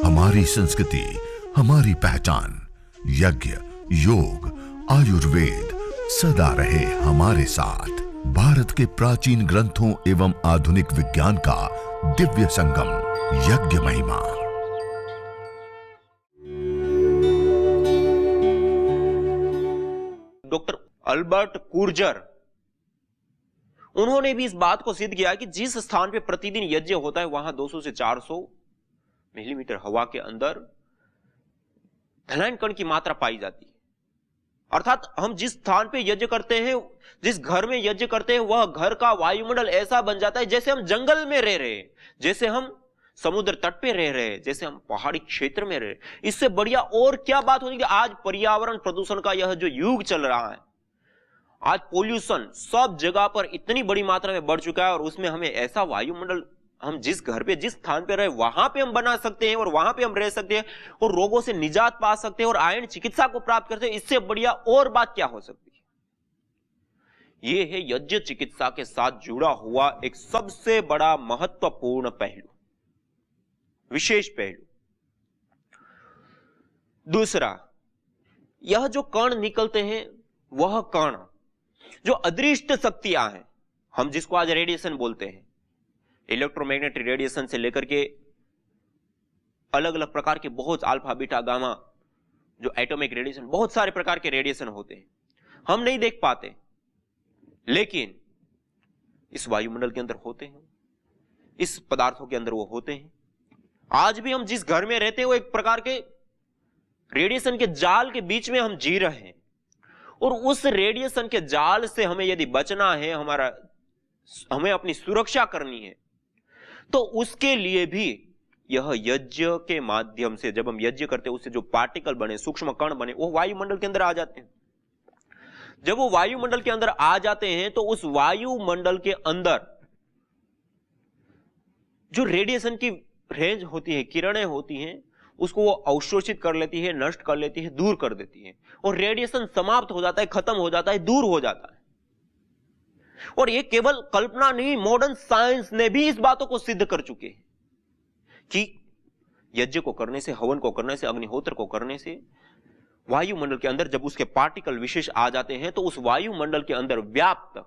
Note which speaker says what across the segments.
Speaker 1: हमारी संस्कृति, हमारी पहचान। यज्ञ, योग, आयुर्वेद सदा रहे हमारे साथ। भारत के प्राचीन ग्रंथों एवं आधुनिक विज्ञान का दिव्य संगम, यज्ञ महिमा।
Speaker 2: डॉक्टर अल्बर्ट कूर्जर, उन्होंने भी इस बात को सिद्ध किया कि जिस स्थान पे प्रतिदिन यज्ञ होता है वहां 200 से 400 मिलीमीटर हवा के अंदर धनायन कण की मात्रा पाई जाती है। अर्थात हम जिस स्थान पे यज्ञ करते हैं, जिस घर में यज्ञ करते हैं, वह घर का वायुमंडल ऐसा बन जाता है जैसे हम जंगल में रह रहे हैं, जैसे हम समुद्र तट पे रह रहे हैं, जैसे हम पहाड़ी क्षेत्र में रह रहे हैं। इससे बढ़िया और क्या बात होगी कि आज पर्यावरण प्रदूषण का यह जो युग चल रहा है, आज पोल्यूशन सब जगह पर इतनी बड़ी मात्रा में बढ़ चुका है और उसमें हमें ऐसा वायुमंडल, हम जिस घर पे जिस स्थान पे रहे वहां पे हम बना सकते हैं और वहां पे हम रह सकते हैं और रोगों से निजात पा सकते हैं और आयन चिकित्सा को प्राप्त करते हैं। इससे बढ़िया और बात क्या हो सकती है? यह है यज्ञ चिकित्सा के साथ जुड़ा हुआ एक सबसे बड़ा महत्वपूर्ण पहलू, विशेष पहलू। दूसरा, यह जो कण निकलते हैं, वह कण जो अदृष्ट शक्तियां हैं, हम जिसको आज रेडिएशन बोलते हैं, इलेक्ट्रोमैग्नेटिक रेडिएशन से लेकर के अलग अलग प्रकार के बहुत अल्फा बीटा गामा, जो एटॉमिक रेडिएशन, बहुत सारे प्रकार के रेडिएशन होते हैं, हम नहीं देख पाते, लेकिन इस वायुमंडल के अंदर होते हैं, इस पदार्थों के अंदर वो होते हैं। आज भी हम जिस घर में रहते हैं वो एक प्रकार के रेडिएशन के जाल के बीच में हम जी रहे हैं और उस रेडिएशन के जाल से हमें यदि बचना है, हमें अपनी सुरक्षा करनी है, तो उसके लिए भी यह यज्ञ के माध्यम से, जब हम यज्ञ करते हैं, उससे जो पार्टिकल बने, सूक्ष्म कण बने, वो वायुमंडल के अंदर आ जाते हैं। जब वो वायुमंडल के अंदर आ जाते हैं तो उस वायुमंडल के अंदर जो रेडिएशन की रेंज होती है, किरणें होती हैं, उसको वो अवशोषित कर लेती है, नष्ट कर लेती है, दूर कर देती है और रेडिएशन समाप्त हो जाता है, खत्म हो जाता है, दूर हो जाता है। और ये केवल कल्पना नहीं, मॉडर्न साइंस ने भी इस बातों को सिद्ध कर चुके हैं कि यज्ञ को करने से, हवन को करने से, अग्निहोत्र को करने से वायुमंडल के अंदर जब उसके पार्टिकल विशेष आ जाते हैं तो उस वायुमंडल के अंदर व्याप्त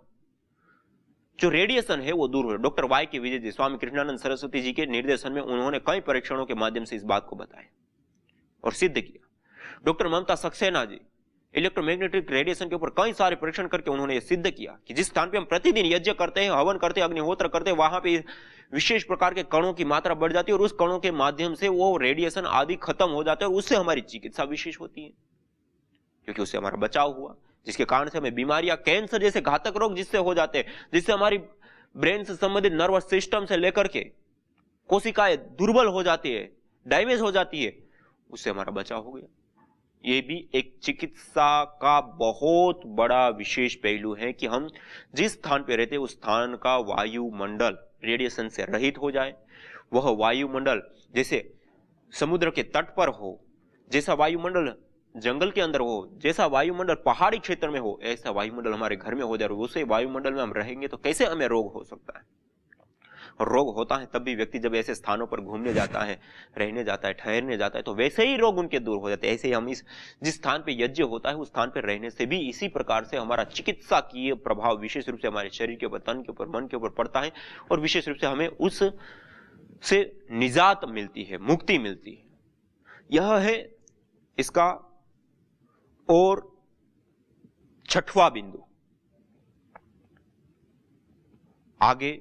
Speaker 2: जो रेडिएशन है वो दूर हो। डॉक्टर वाई के विजय जी, स्वामी कृष्णानंद सरस्वती जी के निर्देशन में उन्होंने कई परीक्षणों के माध्यम से इस बात को बताया और सिद्ध किया। डॉक्टर ममता सक्सेना जी इलेक्ट्रोमैग्नेटिक रेडिएशन के ऊपर कई सारे परीक्षण करके उन्होंने सिद्ध किया कि जिस स्थान पे हम प्रतिदिन यज्ञ करते हैं, हवन करते हैं, अग्निहोत्र करते हैं, वहां पे विशेष प्रकार के कणों की मात्रा बढ़ जाती है और उस कणों के माध्यम से वो रेडिएशन आदि खत्म हो जाते हैं और उससे हमारी चिकित्सा विशेष होती है, क्योंकि उससे हमारा बचाव हुआ, जिसके कारण से हमें बीमारियां, कैंसर जैसे घातक रोग जिससे हो जाते हैं, जिससे हमारी ब्रेन से संबंधित नर्वस सिस्टम से लेकर के कोशिकाएं दुर्बल हो जाती है, डैमेज हो जाती है, उससे हमारा बचाव हो गया। ये भी एक चिकित्सा का बहुत बड़ा विशेष पहलू है कि हम जिस स्थान पे रहते हैं उस स्थान का वायुमंडल रेडिएशन से रहित हो जाए। वह वायुमंडल जैसे समुद्र के तट पर हो, जैसा वायुमंडल जंगल के अंदर हो, जैसा वायुमंडल पहाड़ी क्षेत्र में हो, ऐसा वायुमंडल हमारे घर में हो जाए। उसे वायुमंडल में हम रहेंगे तो कैसे हमें रोग हो सकता है? और रोग होता है तब भी व्यक्ति जब ऐसे स्थानों पर घूमने जाता है, रहने जाता है, ठहरने जाता है, तो वैसे ही रोग उनके दूर हो जाते हैं। ऐसे ही हम जिस स्थान पे यज्ञ होता है उस स्थान पर रहने से भी इसी प्रकार से हमारा चिकित्सा की प्रभाव विशेष रूप से हमारे शरीर के ऊपर, तन के ऊपर, मन के ऊपर पड़ता है और विशेष रूप से हमें उस से निजात मिलती है, मुक्ति मिलती है। यह है इसका और छठवां बिंदु। आगे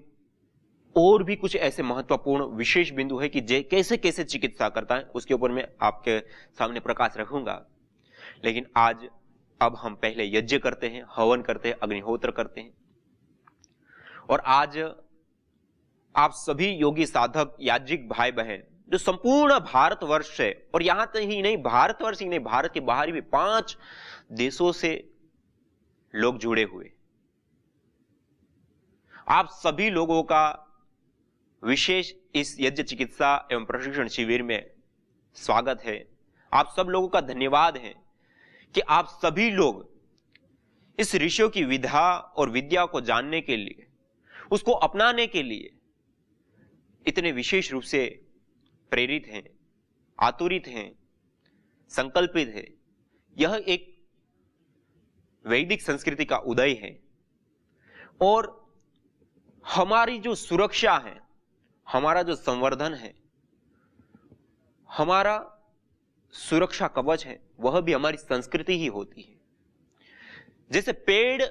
Speaker 2: और भी कुछ ऐसे महत्वपूर्ण विशेष बिंदु है कि कैसे कैसे चिकित्सा करता है, उसके ऊपर मैं आपके सामने प्रकाश रखूंगा। लेकिन आज अब हम पहले यज्ञ करते हैं, हवन करते हैं, अग्निहोत्र करते हैं। और आज आप सभी योगी साधक याज्ञिक भाई बहन जो संपूर्ण भारतवर्ष से, और यहां तक ही नहीं, भारतवर्ष ही नहीं, भारत के बाहर भी 5 देशों से लोग जुड़े हुए, आप सभी लोगों का विशेष इस यज्ञ चिकित्सा एवं प्रशिक्षण शिविर में स्वागत है। आप सब लोगों का धन्यवाद है कि आप सभी लोग इस ऋषियों की विधा और विद्या को जानने के लिए, उसको अपनाने के लिए इतने विशेष रूप से प्रेरित हैं। आतुरित हैं, संकल्पित है। यह एक वैदिक संस्कृति का उदय है और हमारी जो सुरक्षा है, हमारा जो संवर्धन है, हमारा सुरक्षा कवच है, वह भी हमारी संस्कृति ही होती है। जैसे पेड़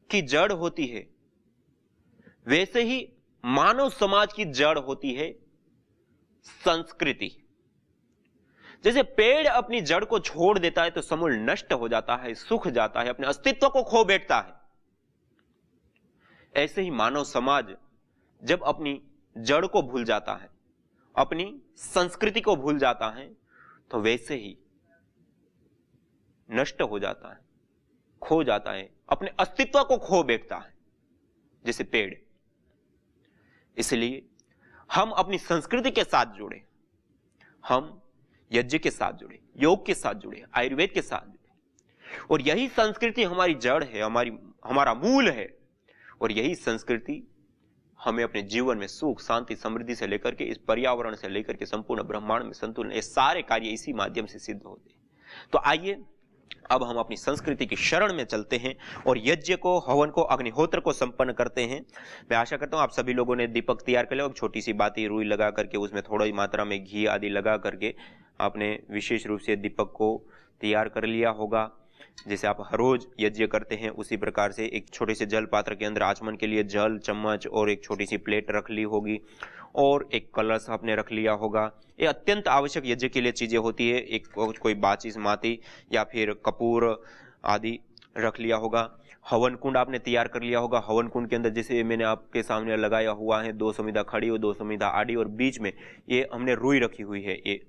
Speaker 2: की जड़ होती है, वैसे ही मानव समाज की जड़ होती है संस्कृति। जैसे पेड़ अपनी जड़ को छोड़ देता है तो समूल नष्ट हो जाता है, सूख जाता है, अपने अस्तित्व को खो बैठता है। ऐसे ही मानव समाज जब अपनी जड़ को भूल जाता है, अपनी संस्कृति को भूल जाता है, तो वैसे ही नष्ट हो जाता है, खो जाता है, अपने अस्तित्व को खो बैठता है, जैसे पेड़। इसलिए हम अपनी संस्कृति के साथ जुड़े, हम यज्ञ के साथ जुड़े, योग के साथ जुड़े, आयुर्वेद के साथ जुड़े। और यही संस्कृति हमारी जड़ है, हमारा मूल है। और यही संस्कृति हमें अपने जीवन में सुख, शांति, समृद्धि से लेकर के इस पर्यावरण से लेकर के संपूर्ण ब्रह्मांड में संतुलन, ये सारे कार्य इसी माध्यम से सिद्ध होते हैं। तो आइए अब हम अपनी संस्कृति की शरण में चलते हैं और यज्ञ को, हवन को, अग्निहोत्र को संपन्न करते हैं। मैं आशा करता हूं आप सभी लोगों ने दीपक तैयार कर लिया। एक छोटी सी बात, रुई लगा करके उसमें थोड़ी मात्रा में घी आदि लगा करके आपने विशेष रूप से दीपक को तैयार कर लिया होगा। जैसे आप हर रोज यज्ञ करते हैं उसी प्रकार से एक छोटे से जल पात्र के अंदर आचमन के लिए जल, चम्मच और एक छोटी सी प्लेट रख ली होगी और एक कलश आपने रख लिया होगा। ये अत्यंत आवश्यक यज्ञ के लिए चीजें होती है। एक कोई बाचिस माती या फिर कपूर आदि रख लिया होगा। हवन कुंड आपने तैयार कर लिया होगा। हवन कुंड के अंदर जैसे मैंने आपके सामने लगाया हुआ है, 2 समिधा खड़ी और 2 समिधा आड़ी और बीच में ये हमने रुई रखी हुई है। ये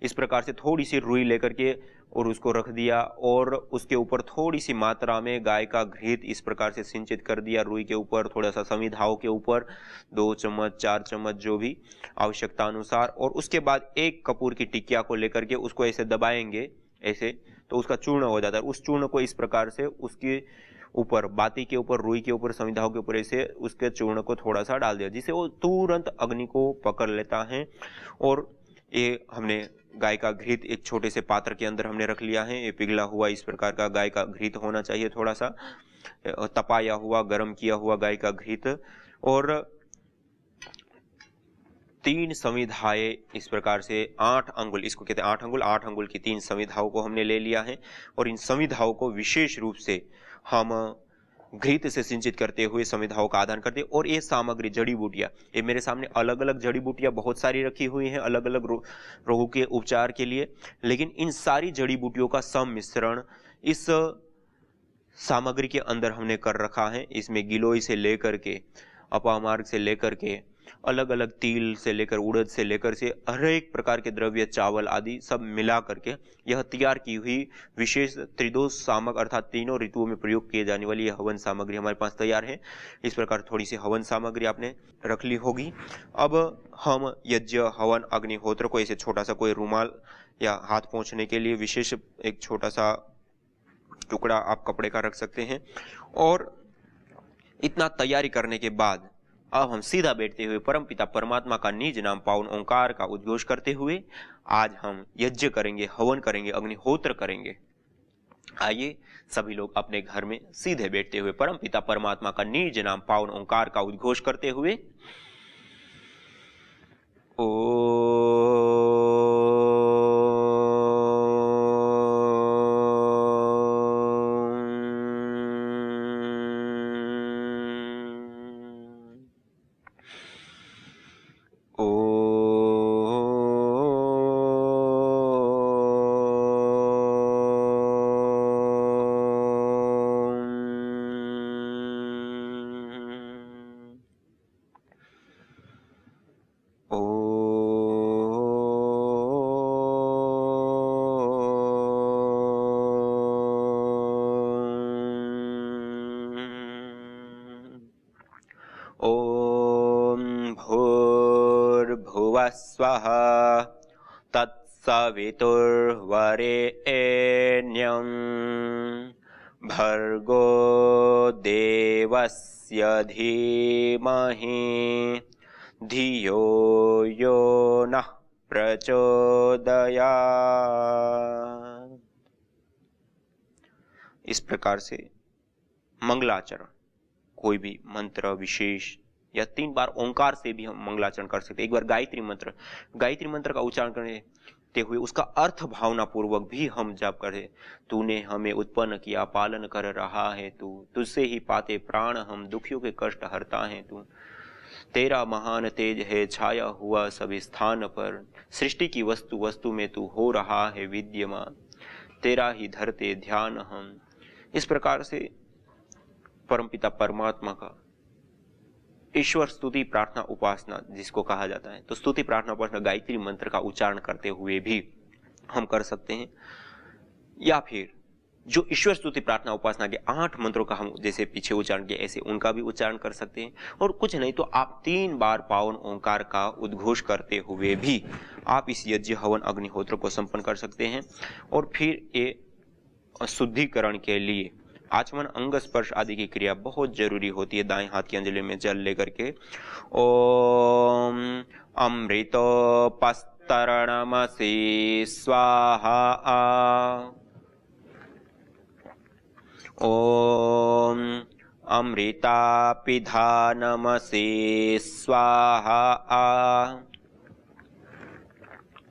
Speaker 2: इस प्रकार से थोड़ी सी रुई लेकर के और उसको रख दिया और उसके ऊपर थोड़ी सी मात्रा में गाय का घृत इस प्रकार से सिंचित कर दिया। रुई के ऊपर थोड़ा सा समिधाओं के ऊपर 2 चम्मच 4 चम्मच जो भी आवश्यकता अनुसार। और उसके बाद एक कपूर की टिकिया को लेकर के उसको ऐसे दबाएंगे, ऐसे तो उसका चूर्ण हो जाता है। उस चूर्ण को इस प्रकार से उसके ऊपर, बाती के ऊपर, रुई के ऊपर, समिधाओं के ऊपर ऐसे उसके चूर्ण को थोड़ा सा डाल दिया, जिससे वो तुरंत अग्नि को पकड़ लेता है। और ये हमने गाय का घृत एक छोटे से पात्र के अंदर हमने रख लिया है। ये पिघला हुआ इस प्रकार का गाय का घृत होना चाहिए, थोड़ा सा तपाया हुआ, गर्म किया हुआ गाय का घृत। और 3 समिधाएं इस प्रकार से 8 अंगुल, इसको कहते हैं 8 अंगुल, 8 अंगुल की 3 समिधाओं को हमने ले लिया है। और इन समिधाओं को विशेष रूप से हम घृत से सिंचित करते हुए समिधाओं का आदान करते हैं। और ये सामग्री, जड़ी बूटियां, ये मेरे सामने अलग अलग जड़ी बूटियां बहुत सारी रखी हुई हैं अलग अलग रोगों के उपचार के लिए। लेकिन इन सारी जड़ी बूटियों का सम्मिश्रण इस सामग्री के अंदर हमने कर रखा है। इसमें गिलोय से लेकर के, अपामार्ग से लेकर के, अलग अलग तिल से लेकर, उड़द से लेकर से हर एक प्रकार के द्रव्य, चावल आदि सब मिला करके यह तैयार की हुई विशेष त्रिदोष सामग्री अर्थात तीनों ऋतुओं में प्रयोग किए जाने वाली यह हवन सामग्री हमारे पास तैयार है। इस प्रकार थोड़ी सी हवन सामग्री आपने रख ली होगी। अब हम यज्ञ, हवन, अग्निहोत्र को ऐसे छोटा सा कोई रुमाल या हाथ पोंछने के लिए विशेष एक छोटा सा टुकड़ा आप कपड़े का रख सकते हैं। और इतना तैयारी करने के बाद अब हम सीधा बैठते हुए परमपिता परमात्मा का निज नाम पावन ओंकार का उद्घोष करते हुए आज हम यज्ञ करेंगे, हवन करेंगे, अग्निहोत्र करेंगे। आइए सभी लोग अपने घर में सीधे बैठते हुए परमपिता परमात्मा का निज नाम पावन ओंकार का उद्घोष करते हुए स्वः तत्सवितुर्वरेण्यं भर्गो देवस्य धीमहि धियो यो नः प्रचोदयात्। इस प्रकार से मंगलाचरण, कोई भी मंत्र विशेष या 3 बार ओंकार से भी हम मंगलाचरण कर सकते हैं। एक बार गायत्री मंत्र का उच्चारण करते हुए उसका अर्थ भावना पूर्वक भी हम जाप करें। तूने हमें उत्पन्न किया, पालन कर रहा है तू, तुझसे ही पाते प्राण हम, दुखियों के कष्ट हरता है तू, तेरा महान तेज है छाया हुआ सभी स्थान पर, सृष्टि की वस्तु वस्तु में तू हो रहा है विद्यमान, तेरा ही धरते ध्यान हम। इस प्रकार से परमपिता परमात्मा का ईश्वर स्तुति प्रार्थना उपासना जिसको कहा जाता है, तो स्तुति प्रार्थना उपासना गायत्री मंत्र का उच्चारण करते हुए भी हम कर सकते हैं, या फिर जो ईश्वर स्तुति प्रार्थना उपासना के 8 मंत्रों का हम जैसे पीछे उच्चारण किया ऐसे उनका भी उच्चारण कर सकते हैं। और कुछ नहीं तो आप 3 बार पावन ओंकार का उद्घोष करते हुए भी आप इस यज्ञ हवन अग्निहोत्र को संपन्न कर सकते हैं। और फिर ये शुद्धिकरण के लिए आचमन, अंग स्पर्श आदि की क्रिया बहुत जरूरी होती है। दाएं हाथ की अंजलि में जल लेकर के ओम अमृतोपस्तरणमसि स्वाहा, ओम अमृतापिधानमसि स्वाहा,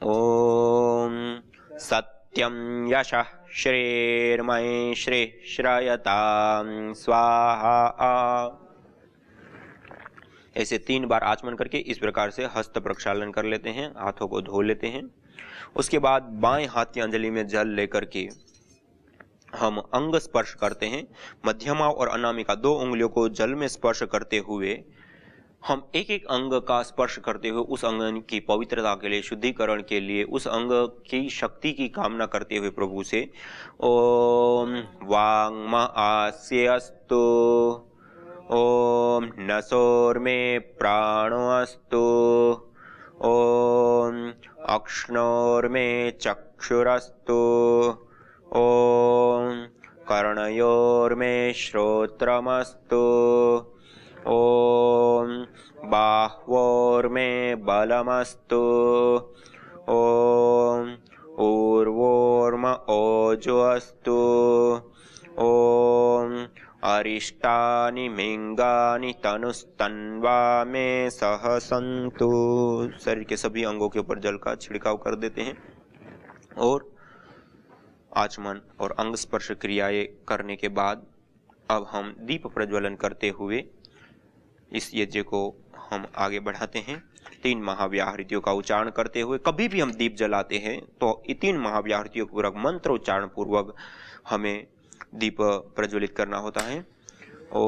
Speaker 2: ओम सत्यं यशः श्रीर्मयि श्री श्रयतां स्वाहा। ऐसे 3 बार आचमन करके इस प्रकार से हस्त प्रक्षालन कर लेते हैं, हाथों को धो लेते हैं। उसके बाद बाएं हाथ की अंजलि में जल लेकर के हम अंग स्पर्श करते हैं। मध्यमा और अनामिका 2 उंगलियों को जल में स्पर्श करते हुए हम एक एक अंग का स्पर्श करते हुए उस अंग की पवित्रता के लिए, शुद्धिकरण के लिए, उस अंग की शक्ति की कामना करते हुए प्रभु से ओम वांग्म आस्यस्तु, ओम नसोर्मे प्राणो अस्तु, ओम अक्ष्णोर्मे चक्षुरस्तु, ओम कर्णयोर्मे श्रोत्रमस्तु, ओम बाह्वोर्मे बलमस्तु, ओम ऊर्वोर्म ओजोऽस्तु, ओम अरिष्टानि मिंगानि तनुस्तन्वा मे सह सन्तु। शरीर के सभी अंगों के ऊपर जल का छिड़काव कर देते हैं और आचमन और अंग स्पर्श क्रियाएं करने के बाद अब हम दीप प्रज्वलन करते हुए इस यज्ञ को हम आगे बढ़ाते हैं। 3 महाव्याहृतियों का उच्चारण करते हुए कभी भी हम दीप जलाते हैं तो 3 महाव्याहृतियों पूर्वक मंत्र उच्चारण पूर्वक हमें दीप प्रज्वलित करना होता है। ओम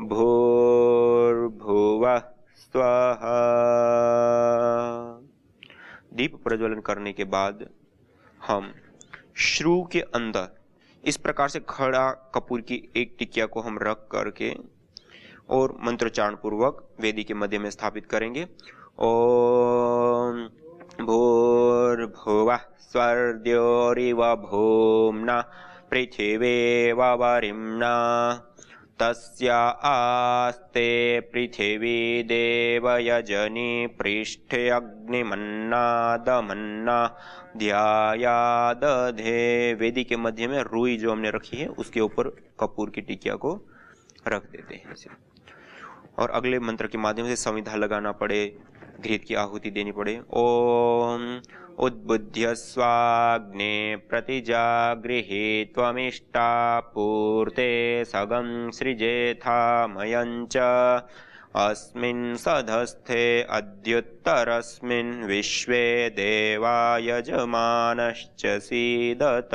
Speaker 2: भूर्भुवः स्वाहा। दीप प्रज्वलन करने के बाद हम श्रु के अंदर इस प्रकार से खड़ा कपूर की एक टिकिया को हम रख करके और मंत्रोच्चारण पूर्वक वेदी के मध्य में स्थापित करेंगे। ओम भूर्भुवः स्वर्द्योरिव भूम्ना पृथिवीव वरिम्ना तस्या आस्ते पृथिवी देवयजनी पृष्ठे अग्निमन्नादमन्ना ध्यायादधे। वेदी के मध्य में रुई जो हमने रखी है उसके ऊपर कपूर की टिकिया को रख देते हैं इसे। और अगले मंत्र के माध्यम से संविधा लगाना पड़े, घृत की आहुति देनी पड़े। ओम उद्बुद्ध्य स्वाग्ने प्रतिजागृहे त्वमिष्टा पूर्ते सगं सृजेथामयञ्च अस्मिन् सधस्थे अद्युत्तरस्मिन् विश्वे देवा यजमानश्च सीदत।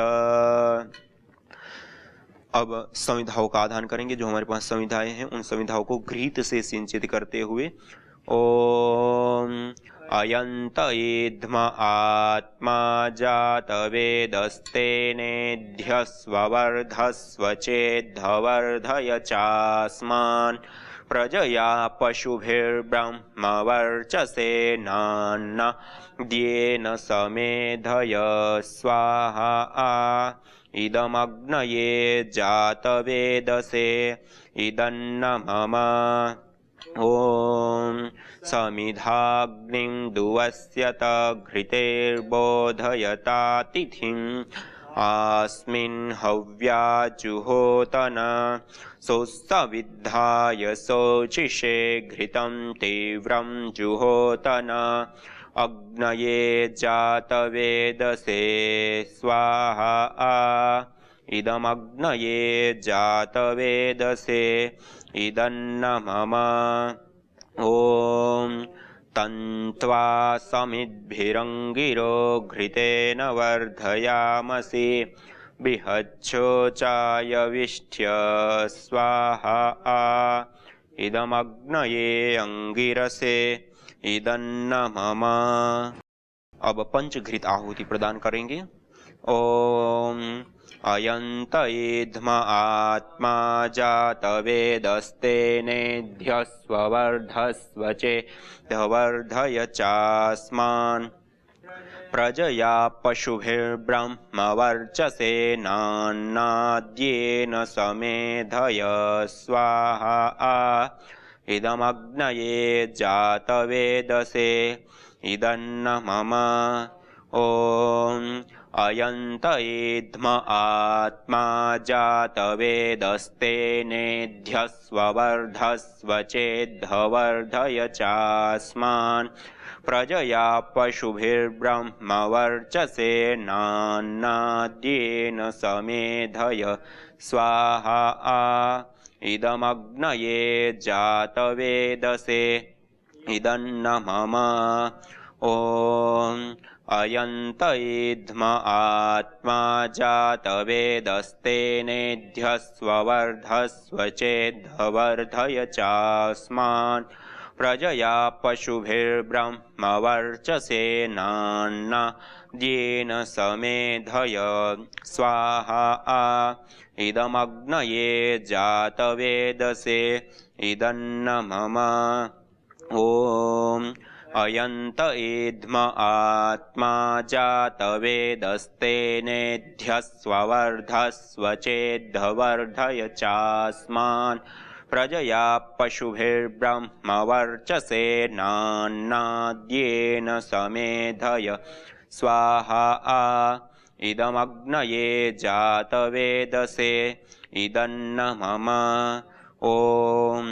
Speaker 2: अब संविधाओं का आधान करेंगे। जो हमारे पास संविधाएं हैं उन संविधाओं को घृत से सिंचित करते हुए ओम अयंत ईध्म आत्मा जात वेदस्तेनेध्यस्वर्धस्व चेद्धवर्धय चास्मान् प्रजया पशुभिर्ब्रह्मवर्चसे नान्ना द्येन समेधय स्वाहा। इदमग्नये जातवेदसे इदन्न मम ॐ समिधाग्निं दुवस्यत घृतेर्बोधयता तिथिम् अस्मिन् हव्याजुहोतन सोत्सविद्धाय शोचिषे घृतं तीव्रं जुहोतन अग्नये जातवेदसे स्वाहा इदमग्नये जातवेदसे इदन्न मम ॐ तन्त्वा समिद्भिरङ्गिरो घृतेन वर्धयामसि बिहच्छोचाय विष्ठ्य स्वाहा इदमग्नये अंगिरसे इदन्न मम। अब पंचघृत आहुति प्रदान करेंगे। ओम अयंत ईध्म आत्मा जातवेदस्तेनेध्यस्ववर्धस्वचे धवर्धय चास्मान् प्रजया पशुभिर्ब्रह्मवर्चसे नान्नाद्येन समेधय स्वाहा इदमग्नये जातवेदसे इदन्न मम। ॐ अयंत ईध्म आत्मा जातवेदस्तेनेध्यस्ववर्धस्वचेद्धवर्धय चास्मान् प्रजया पशुभिर्ब्रह्मवर्चसे नान्नाद्येन समेधय स्वाहा इदमग्नये जातवेदसे इदन्न मम। ॐ अयंत ईध्म आत्मा जातवेदस्तेनेध्यस्ववर्धस्वचेद्धवर्धय चास्मान् प्रजया पशुभिर्ब्रह्मवर्चसे नान्नाद्येन समेधय स्वाहा इदमग्नये जातवेदसे इदन्न मम। ॐ अयंत ईध्म आत्मा जातवेदस्तेनेध्यस्ववर्धस्वचेद्धवर्धय चास्मान् प्रजया पशुभिर्ब्रह्मवर्चसे नान्नाद्येन समेधय स्वाहा इदमग्नये जातवेदसे इदन्न मम। ॐ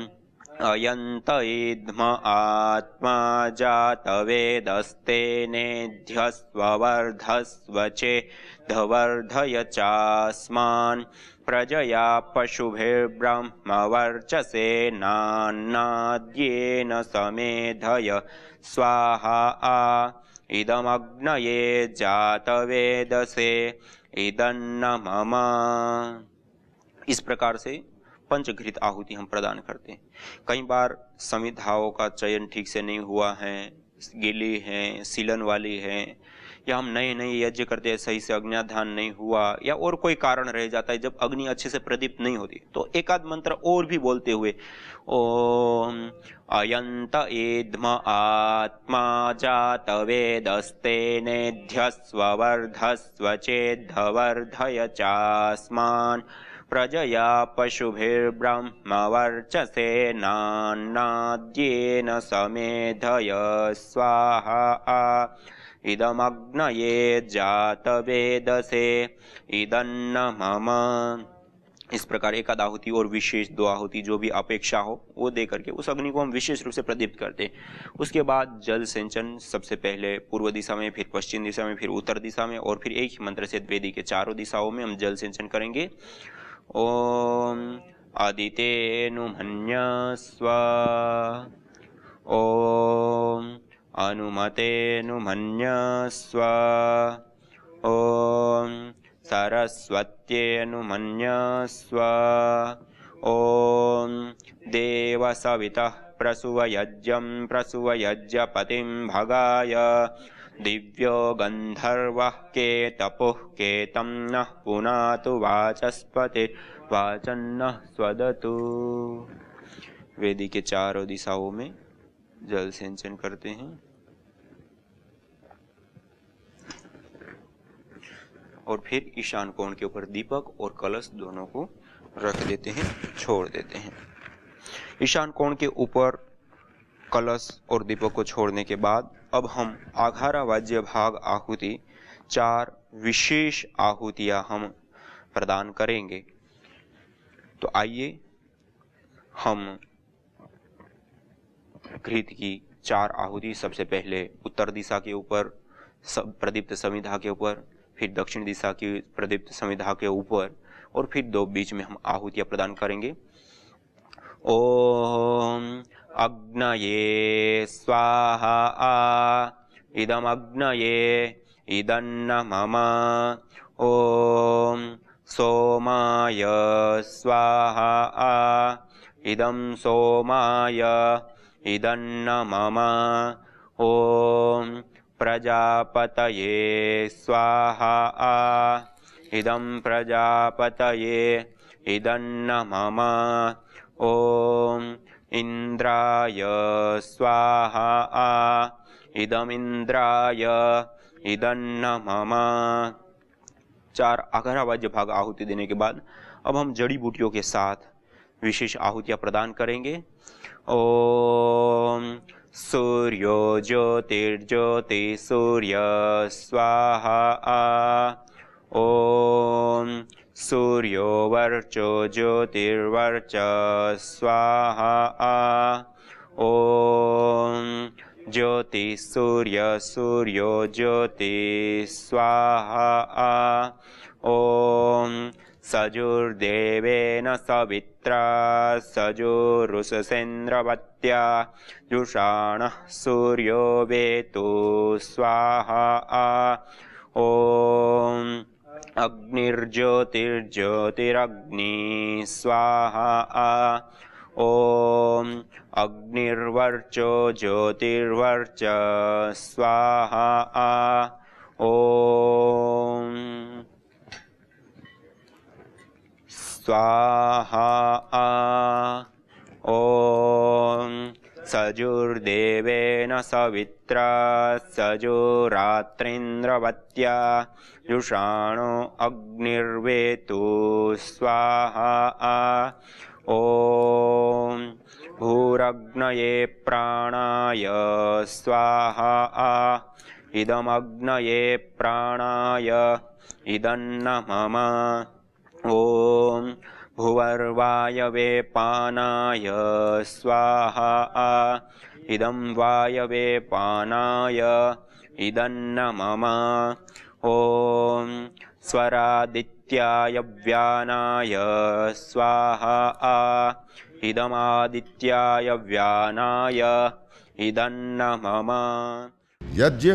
Speaker 2: अयंत ईध्म आत्मा जातवेदस्तेनेध्यस्ववर्धस्वचेद्धवर्धय चास्मान् प्रजया पशुभिर्ब्रह्मवर्चसे नान्नाद्येन समेधय स्वाहा इदमग्नये जातवेदसे इदन्न मम। इस प्रकार से पंचघृत आहुति हम प्रदान करते हैं। कई बार समिधाओं का चयन ठीक से नहीं हुआ है, गीली हैं, सीलन वाली हैं, या हम नए नए यज्ञ करते हैं, सही से अग्न्याधान नहीं हुआ, या और कोई कारण रह जाता है जब अग्नि अच्छे से प्रदीप्त नहीं होती, तो एक आध मंत्र और भी बोलते हुए ओम अयंत ईध्म आत्मा जातवेदस्तेनेध्यस्ववर्धस्वचेद्धवर्धय चास्मान् प्रजया पशुभिर्ब्रह्मवर्चसे नान्नाद्येन समेधय स्वाहा इदमग्नये जातवेदसे इदन्न मम। इस प्रकार एक आध आहुति और विशेष दो आहुति जो भी अपेक्षा हो वो दे करके उस अग्नि को हम विशेष रूप से प्रदीप्त करते हैं। उसके बाद जल सिंचन, सबसे पहले पूर्व दिशा में, फिर पश्चिम दिशा में, फिर उत्तर दिशा में, और फिर एक ही मंत्र से वेदी के चारों दिशाओं में हम जल सिंचन करेंगे। ओम अदितेनुमन्यस्व, ओम अनुमतेनुमन्यस्व, ओम सरस्वत्येनुमन्यस्व, ओम देवसवितः प्रसूवयज्ञं प्रसूवयज्ञपतिं भगाय दिव्यो गंधर्वः केतपुः केतं नः पुनातु वाचस्पति वाचन्नः स्वदतु। वेदी के चारों दिशाओं में जल सिंचन करते हैं और फिर ईशान कोण के ऊपर दीपक और कलश दोनों को रख देते हैं, छोड़ देते हैं।
Speaker 3: ईशान कोण के ऊपर कलश और दीपक को छोड़ने के बाद अब हम आघारा वाज्य भाग आहुति 4 विशेष आहुतियां हम प्रदान करेंगे। तो आइए हम घृत की 4 आहुति, सबसे पहले उत्तर दिशा के ऊपर प्रदीप्त समिधा के ऊपर, फिर दक्षिण दिशा की प्रदीप्त समिधा के ऊपर, और फिर 2 बीच में हम आहुतियां प्रदान करेंगे। ओम अग्नये स्वाहा इदम अग्नये इदन्न मम। ओम सोमाय स्वाहा इदम सोमाय इदन्न मम। ओम प्रजापतये स्वाहा इदम प्रजापतये इदन्न मम। ओम इंद्राय स्वाहा इदम इंद्राय इदन्न मम। 4 आघारा वाज्य भाग आहुति देने के बाद अब हम जड़ी बूटियों के साथ विशेष आहुतियां प्रदान करेंगे। ओम सूर्यो ज्योतिर्ज्योति सूर्य स्वाहा। ओम सूर्यो वर्चो ज्योतिर्वर्च स्वाहा। ओम ज्योति सूर्य सूर्यो ज्योति स्वाहा। ओम सजुर्देवेन सवित्रा सजुरुषसेन्द्रवत्या जुषाणः सूर्यो वेतु स्वाहा। ओम अग्निर्ज्योतिर्ज्योतिरग्नि स्वाहा। ओम अग्निर्वर्चो ज्योतिर्वर्च स्वाहा। ओम स्वाहा। ओम सजुर्देवेन सवित्रा सजुरात्रिन्द्रवत्या जुषाणो अग्निर्वेतु स्वाहा। ओम भूरग्नये प्राणाय स्वाहा इदमग्नये प्राणाय इदन्न मम। ओम भुवर्वायवे पानाय स्वाहा इदं वायवे पानाय इदन्न मम। ओम स्वरादित्याय व्यानाय स्वाहा इदमादित्याय व्यानाय इदन्न मम।
Speaker 4: यज्ञ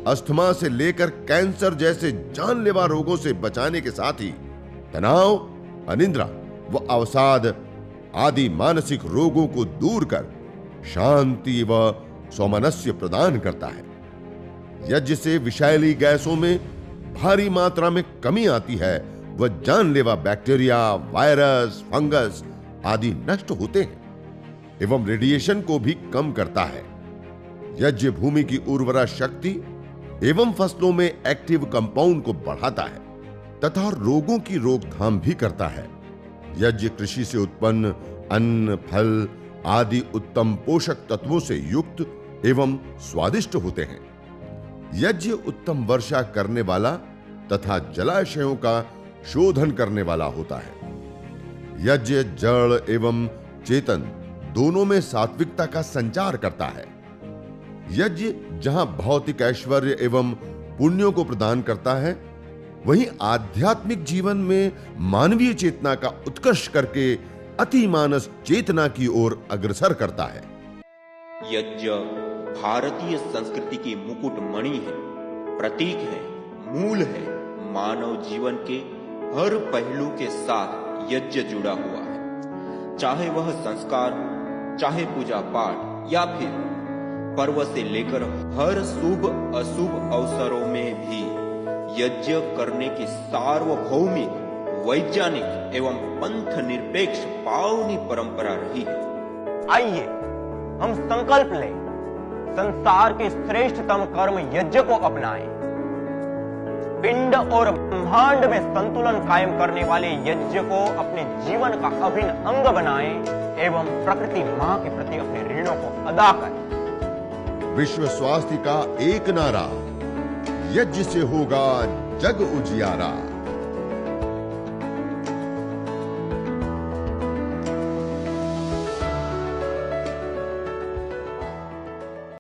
Speaker 4: अस्थमा से लेकर कैंसर जैसे जानलेवा रोगों से बचाने के साथ ही तनाव, अनिद्रा व अवसाद आदि मानसिक रोगों को दूर कर शांति व सौमनस्य प्रदान करता है। यज्ञ से विषैली गैसों में भारी मात्रा में कमी आती है व जानलेवा बैक्टीरिया, वायरस, फंगस आदि नष्ट होते हैं एवं रेडिएशन को भी कम करता है। यज्ञ भूमि की उर्वरा शक्ति एवं फसलों में एक्टिव कंपाउंड को बढ़ाता है तथा रोगों की रोकथाम भी करता है। यज्ञ कृषि से उत्पन्न अन्न, फल आदि उत्तम पोषक तत्वों से युक्त एवं स्वादिष्ट होते हैं। यज्ञ उत्तम वर्षा करने वाला तथा जलाशयों का शोधन करने वाला होता है। यज्ञ जड़ एवं चेतन दोनों में सात्विकता का संचार करता है। यज्ञ जहां भौतिक ऐश्वर्य एवं पुण्यों को प्रदान करता है, वहीं आध्यात्मिक जीवन में मानवीय चेतना का उत्कर्ष करके अतिमानस चेतना की ओर अग्रसर करता है।
Speaker 3: यज्ञ भारतीय संस्कृति की मुकुट मणि है, प्रतीक है, मूल है। मानव जीवन के हर पहलू के साथ यज्ञ जुड़ा हुआ है, चाहे वह संस्कार हो, चाहे पूजा पाठ या फिर पर्व से लेकर हर शुभ अशुभ अवसरों में भी यज्ञ करने की सार्वभौमिक, वैज्ञानिक एवं पंथ निरपेक्ष पावनी परंपरा रही है।
Speaker 2: आइए हम संकल्प लें, संसार के श्रेष्ठतम कर्म यज्ञ को अपनाएं। पिंड और ब्रह्मांड में संतुलन कायम करने वाले यज्ञ को अपने जीवन का अभिन्न अंग बनाएं एवं प्रकृति मां के प्रति अपने ऋणों को अदा करें।
Speaker 4: विश्व स्वास्थ्य का एक नारा, यज्ञ से होगा जग उजियारा।